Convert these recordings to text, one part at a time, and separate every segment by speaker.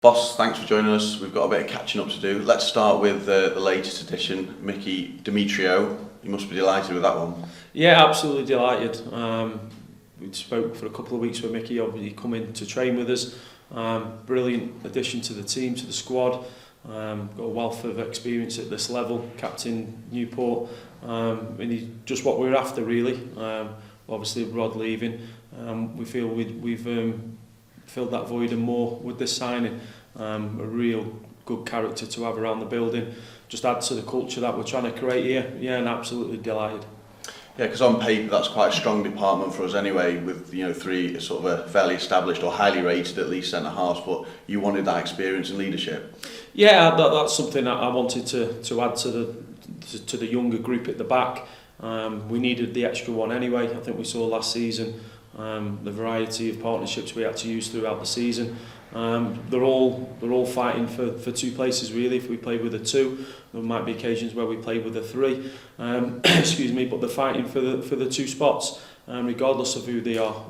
Speaker 1: Boss, thanks for joining us. We've got a bit of catching up to do. Let's start with the latest addition, Mickey Demetriou. You must be delighted with that one.
Speaker 2: Yeah, absolutely delighted. We spoke for a couple of weeks with Mickey, obviously come in to train with us. Brilliant addition to the team, to the squad. Got a wealth of experience at this level, captain Newport, and he's just what we're after really. Obviously Rod leaving, we feel we've filled that void and more with this signing. A real good character to have around the building, just add to the culture that we're trying to create here. Yeah, and absolutely delighted.
Speaker 1: Yeah, because on paper that's quite a strong department for us anyway, with three sort of a fairly established or highly rated at least centre halves. But you wanted that experience and leadership. Yeah,
Speaker 2: that's something that I wanted to add to the younger group at the back. We needed the extra one anyway. I think we saw last season the variety of partnerships we had to use throughout the season. They're all fighting for two places really. If we played with a two, there might be occasions where we played with a three. Excuse me, but they're fighting for the two spots, regardless of who they are.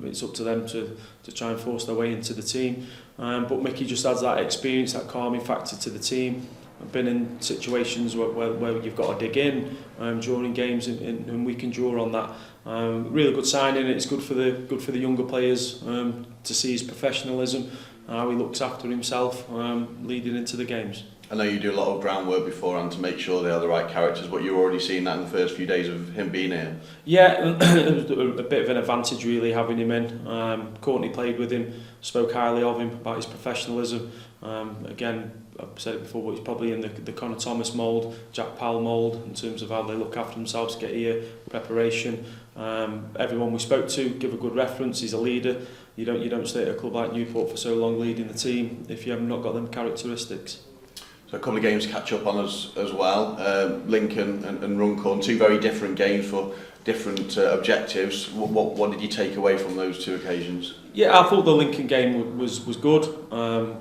Speaker 2: It's up to them to try and force their way into the team. But Mickey just adds that experience, that calming factor to the team. I've been in situations where you've got to dig in during games, and we can draw on that. Really good signing. It's good for the younger players to see his professionalism, how he looks after himself, leading into the games.
Speaker 1: I know you do a lot of groundwork beforehand to make sure they are the right characters, but you're already seeing that in the first few days of him being here.
Speaker 2: Yeah, it was a bit of an advantage really having him in. Courtney played with him, spoke highly of him about his professionalism. Again, I've said it before, but he's probably in the Connor Thomas mould, Jack Powell mould, in terms of how they look after themselves, get here, preparation. Everyone we spoke to give a good reference. He's a leader. You don't stay at a club like Newport for so long leading the team if you have not got them characteristics.
Speaker 1: So a couple of games to catch up on us as well. Lincoln and Runcorn, two very different games for different objectives. What did you take away from those two occasions?
Speaker 2: Yeah, I thought the Lincoln game was good.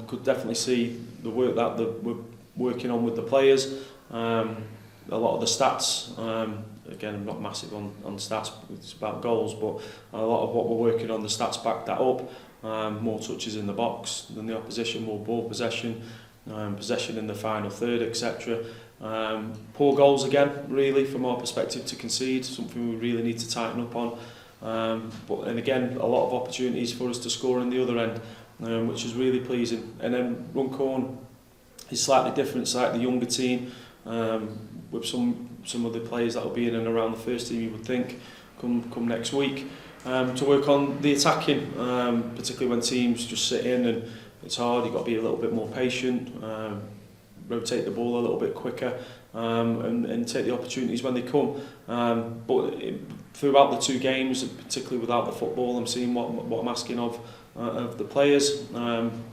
Speaker 2: Could definitely see the work that we're working on with the players. A lot of the stats, again I'm not massive on stats, it's about goals, but a lot of what we're working on, the stats back that up. More touches in the box than the opposition, more ball possession, possession in the final third, etc. Poor goals again, really, from our perspective to concede, something we really need to tighten up on. And again, a lot of opportunities for us to score in the other end, which is really pleasing. And then Runcorn is slightly different, slightly younger team, with some of the players that will be in and around the first team, you would think, come next week, to work on the attacking, particularly when teams just sit in and it's hard. You've got to be a little bit more patient, rotate the ball a little bit quicker, and take the opportunities when they come. But throughout the two games, particularly without the football, I'm seeing what I'm asking of the players.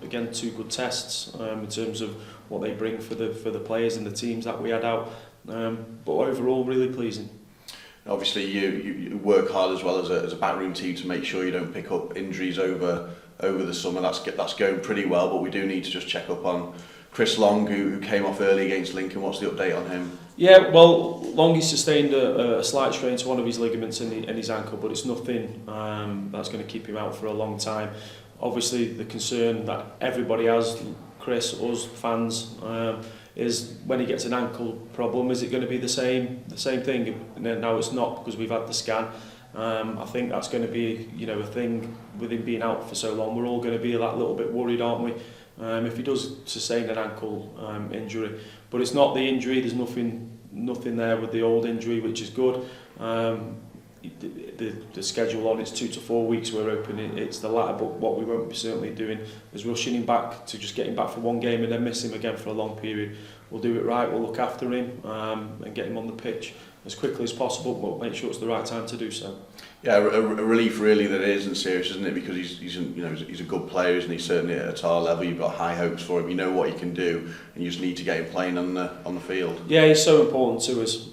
Speaker 2: Again, two good tests in terms of what they bring for the players and the teams that we had out. But overall, really pleasing.
Speaker 1: Obviously, you work hard as well as a backroom team to make sure you don't pick up injuries over the summer. That's going pretty well, but we do need to just check up on Chris Long, who came off early against Lincoln. What's the update on him?
Speaker 2: Yeah, well, Long, he sustained a slight strain to one of his ligaments in his ankle, but it's nothing that's going to keep him out for a long time. Obviously, the concern that everybody has, Chris, us, fans, is when he gets an ankle problem, is it going to be the same thing? No, it's not, because we've had the scan. I think that's going to be a thing with him being out for so long. We're all going to be that little bit worried, aren't we? If he does sustain an ankle injury, but it's not the injury. There's nothing there with the old injury, which is good. The schedule on it's 2 to 4 weeks. We're hoping it's the latter, but what we won't be certainly doing is rushing him back to just get him back for one game and then miss him again for a long period. We'll do it right. We'll look after him and get him on the pitch as quickly as possible, but make sure it's the right time to do so.
Speaker 1: Yeah, a relief really that it isn't serious, isn't it? Because he's a good player, isn't he? Certainly at our level, you've got high hopes for him. You know what he can do, and you just need to get him playing on the field.
Speaker 2: Yeah, he's so important to us.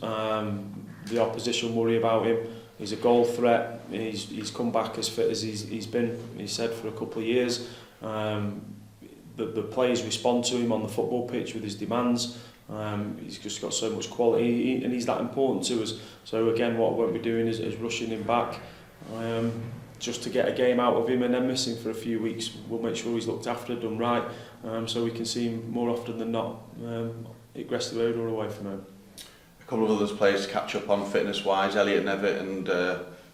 Speaker 2: The opposition worry about him. He's a goal threat. He's come back as fit as he's been. He said for a couple of years. The players respond to him on the football pitch with his demands. He's just got so much quality, and he's that important to us. So again, what we won't be doing is rushing him back. just to get a game out of him, and then missing for a few weeks, we'll make sure he's looked after, done right, so we can see him more often than not at Gresty Road or away from home.
Speaker 1: A couple of others players to catch up on fitness-wise, Elliot Nevitt and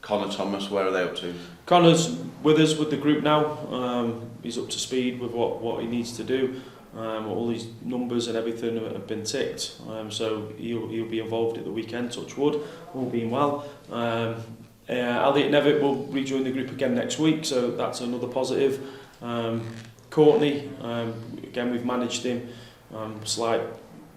Speaker 1: Connor Thomas, where are they up to?
Speaker 2: Connor's with us with the group now. He's up to speed with what he needs to do. All his numbers and everything have been ticked, so he'll be involved at the weekend, touch wood, all being well. Elliot Nevitt will rejoin the group again next week, so that's another positive. Courtney, again we've managed him, slight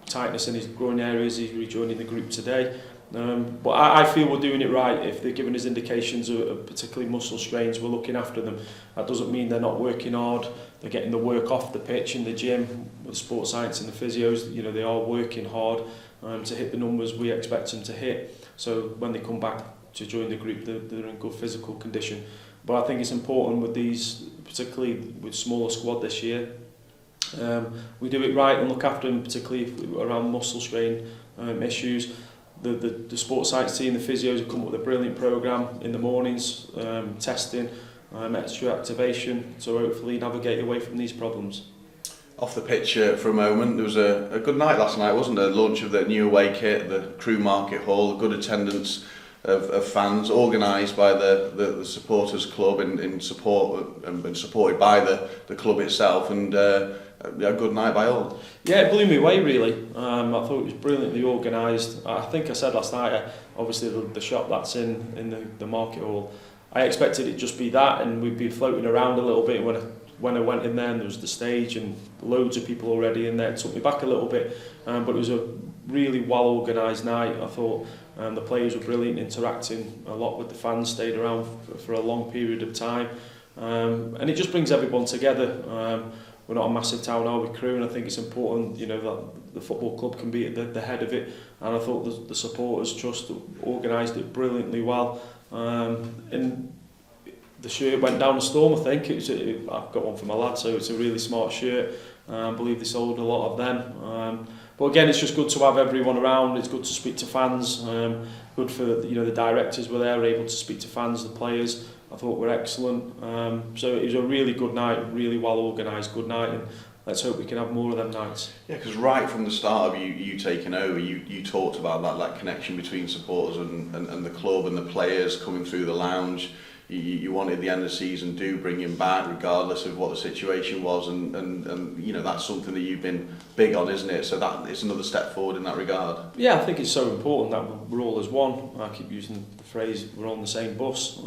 Speaker 2: tightness in his groin areas, he's rejoining the group today. But I feel we're doing it right. If they're giving us indications of particularly muscle strains, we're looking after them. That doesn't mean they're not working hard. They're getting the work off the pitch in the gym with sports science and the physios. You know, they are working hard to hit the numbers we expect them to hit. So when they come back to join the group, they're in good physical condition. But I think it's important with these, particularly with smaller squad this year, we do it right and look after them, particularly around muscle strain issues. The sports science team, the physios have come up with a brilliant programme in the mornings, testing, extra activation, so hopefully navigate away from these problems.
Speaker 1: Off the pitch for a moment, there was a good night last night, wasn't there? Launch of the new away kit, the Crew Market Hall, good attendance of fans, organised by the supporters club in support and supported by the club itself, and a good night by all.
Speaker 2: Yeah, it blew me away really. I thought it was brilliantly organised. I think I said last night, obviously the shop that's in the market hall, I expected it just be that, and we'd be floating around a little bit when I went in there, and there was the stage and loads of people already in there. It took me back a little bit, but it was a really well organised night. I thought the players were brilliant, interacting a lot with the fans, stayed around for a long period of time, and it just brings everyone together. We're not a massive town, are we, Crewe? And I think it's important, you know, that the football club can be at the head of it. And I thought the supporters just organised it brilliantly well. And the shirt went down a storm, I think. I've got one for my lad, so it's a really smart shirt. I believe they sold a lot of them. But again, it's just good to have everyone around. It's good to speak to fans. Good for the directors were there, able to speak to fans, the players. I thought were excellent. So it was a really good night, really well organised good night, and let's hope we can have more of them nights. Yeah,
Speaker 1: because right from the start of you taking over, you talked about that connection between supporters and the club and the players coming through the lounge. You wanted the end of the season do bring him back regardless of what the situation was, and you know, that's something that you've been big on, isn't it? So that it's another step forward in that regard.
Speaker 2: Yeah, I think it's so important that we're all as one. I keep using the phrase, we're on the same bus.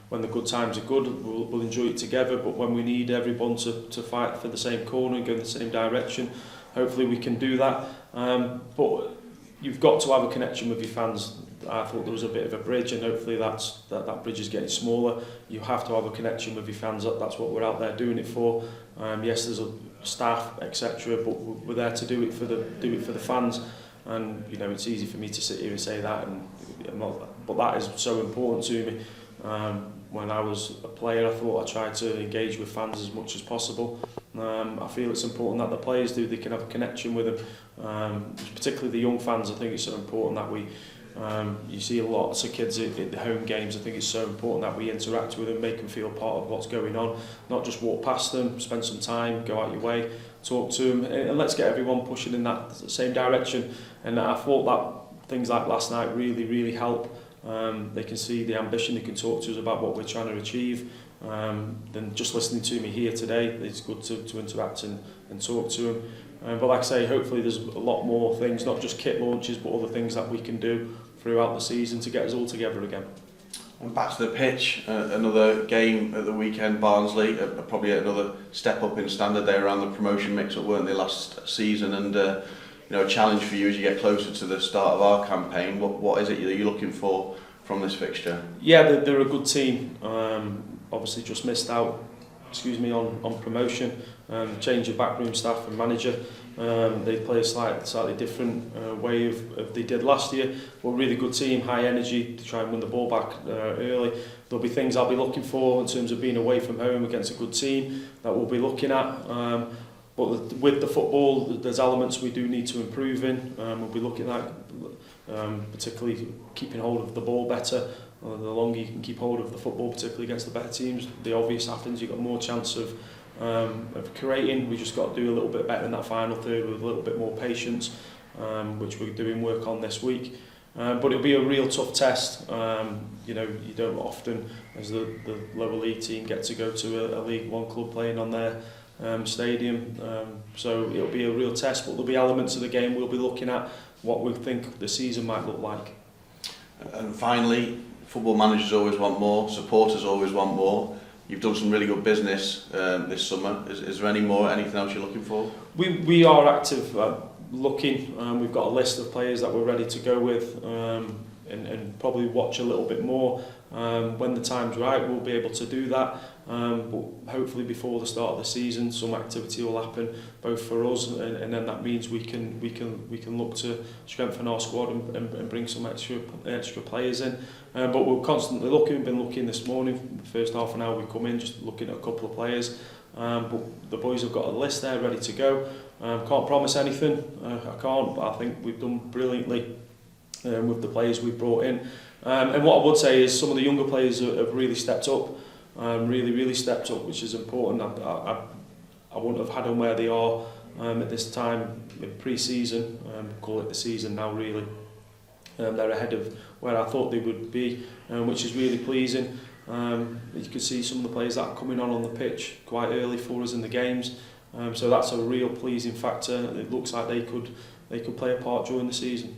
Speaker 2: When the good times are good, we'll enjoy it together, but when we need everyone to fight for the same corner and go in the same direction, hopefully we can do that. But you've got to have a connection with your fans. I thought there was a bit of a bridge, and hopefully that bridge is getting smaller. You have to have a connection with your fans. That's what we're out there doing it for. Yes, there's a staff, etc., but we're there to do it for the fans. And you know, it's easy for me to sit here and say that, but that is so important to me. When I was a player, I thought I tried to engage with fans as much as possible. I feel it's important that the players do. They can have a connection with them, particularly the young fans. I think it's so important that we. You see lots of kids at the home games. I think it's so important that we interact with them, make them feel part of what's going on, not just walk past them, spend some time, go out your way, talk to them, and let's get everyone pushing in that same direction. And I thought that things like last night really help. They can see the ambition, they can talk to us about what we're trying to achieve. Then just listening to me here today, it's good to interact and talk to them. But like I say, hopefully there's a lot more things, not just kit launches, but other things that we can do throughout the season to get us all together again.
Speaker 1: And back to the pitch, another game at the weekend, Barnsley, probably another step up in standard. They were around the promotion mix-up, weren't they, last season? And you know, a challenge for you as you get closer to the start of our campaign. What is it that you're looking for from this fixture? Yeah,
Speaker 2: they're a good team. Obviously just missed out, on promotion. Change of backroom staff and manager. They play a slightly different way of they did last year. But a really good team, high energy to try and win the ball back early. There'll be things I'll be looking for in terms of being away from home against a good team that we'll be looking at. But with the football, there's elements we do need to improve in. We'll be looking at particularly keeping hold of the ball better, the longer you can keep hold of the football, particularly against the better teams, the obvious happens. You've got more chance of creating. We just got to do a little bit better in that final third with a little bit more patience, which we're doing work on this week. But it'll be a real tough test. You know, you don't often, as the lower league team, get to go to a League One club playing on their stadium. So it'll be a real test, but there'll be elements of the game we'll be looking at what we think the season might look like.
Speaker 1: And finally, football managers always want more, supporters always want more. You've done some really good business this summer. Is there anything else you're looking for?
Speaker 2: We are active looking. We've got a list of players that we're ready to go with, and probably watch a little bit more. When the time's right, we'll be able to do that. But hopefully before the start of the season, some activity will happen both for us, and then that means we can look to strengthen our squad and bring some extra players in. But we're constantly looking. We've been looking this morning. The first half an hour we come in just looking at a couple of players. But the boys have got a list there ready to go. Can't promise anything. I can't. But I think we've done brilliantly with the players we've brought in. And what I would say is some of the younger players have really stepped up. Really stepped up, which is important. I wouldn't have had them where they are at this time in pre-season. Call it the season now, really. They're ahead of where I thought they would be, which is really pleasing. You can see some of the players that are coming on the pitch quite early for us in the games. So that's a real pleasing factor. It looks like they could play a part during the season.